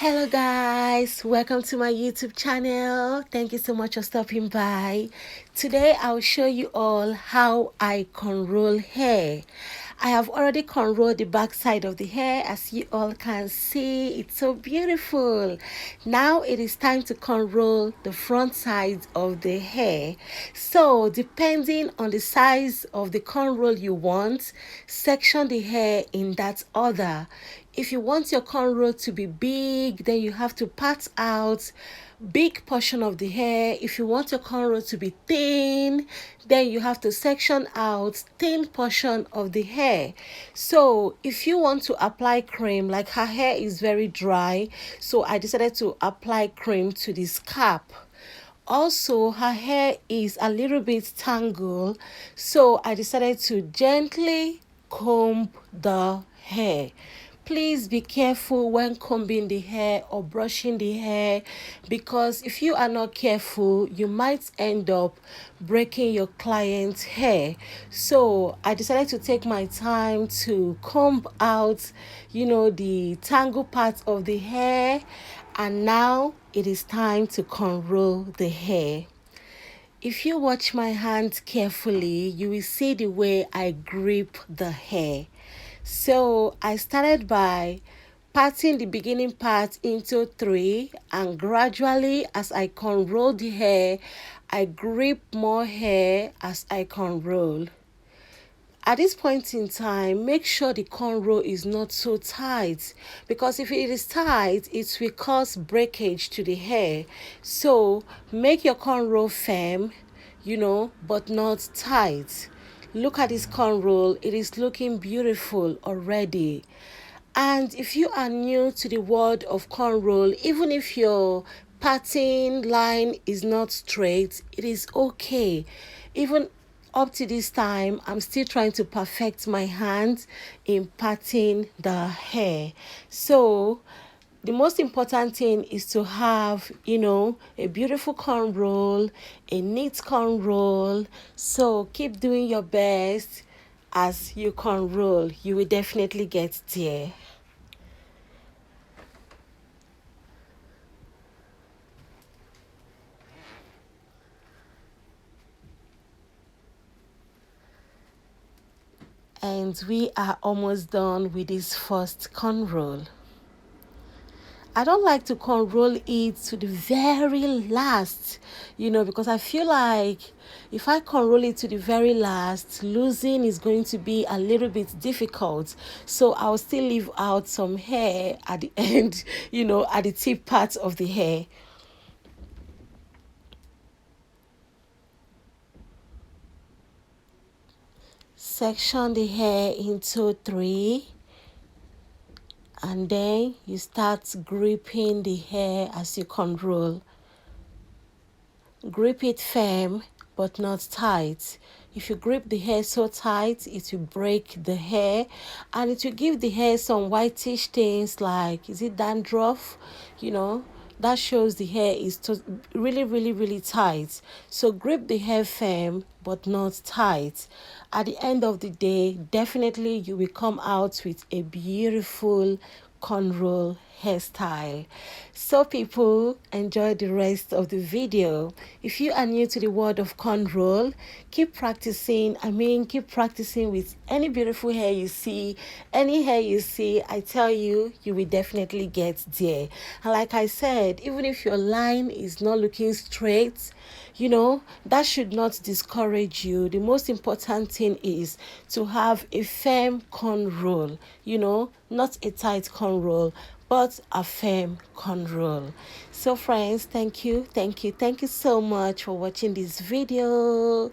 Hello guys, welcome to my YouTube channel. Thank you so much for stopping by. Today I'll show you all how I cornrow hair. I have already cornrowed the back side of the hair, as you all can see. It's so beautiful. Now it is time to cornrow the front side of the hair. So depending on the size of the cornrow you want, section the hair in that order. If you want your cornrow to be big, then you have to part out big portion of the hair. If you want your cornrow to be thin, then you have to section out thin portion of the hair. So if you want to apply cream, like her hair is very dry, so I decided to apply cream to the scalp. Also, her hair is a little bit tangled, so I decided to gently comb the hair. Please be careful when combing the hair or brushing the hair, because if you are not careful, you might end up breaking your client's hair. So I decided to take my time to comb out, the tangled part of the hair, and now it is time to cornrow the hair. If you watch my hand carefully, you will see the way I grip the hair. So I started by parting the beginning part into three, and gradually as I cornrow the hair, I grip more hair as I cornrow. At this point in time, make sure the cornrow is not so tight, because if it is tight, it will cause breakage to the hair. So make your cornrow firm, but not tight. Look at this cornrow, it is looking beautiful already. And if you are new to the world of cornrow, even if your parting line is not straight, it is okay. Even up to this time, I'm still trying to perfect my hands in parting the hair. So the most important thing is to have, a beautiful cornrow, a neat cornrow. So keep doing your best as you cornrow. You will definitely get there. And we are almost done with this first cornrow. I don't like to cornrow it to the very last, because I feel like if I cornrow it to the very last, losing is going to be a little bit difficult. So I'll still leave out some hair at the end, at the tip part of the hair. Section the hair into three, and then you start gripping the hair as you cornrow. Grip it firm but not tight. If you grip the hair so tight, it will break the hair, and it will give the hair some whitish things like, is it dandruff? That shows the hair is really, really, really tight. So grip the hair firm but not tight. At the end of the day, definitely you will come out with a beautiful cornrow hairstyle. So people, enjoy the rest of the video. If you are new to the world of cornrow, keep practicing. Keep practicing with any beautiful hair you see, any hair you see. I tell you, you will definitely get there. And like I said, even if your line is not looking straight, that should not discourage you. The most important thing is to have a firm cornrow, not a tight cornrow, but a firm cornrow. So friends, thank you so much for watching this video.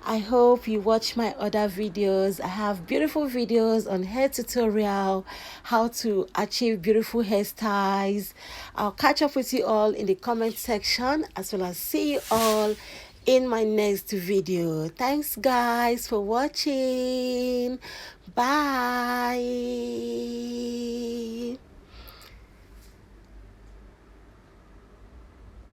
I hope you watch my other videos. I have beautiful videos on hair tutorial, how to achieve beautiful hairstyles. I'll catch up with you all in the comment section, as well as see you all in my next video. Thanks guys for watching. Bye.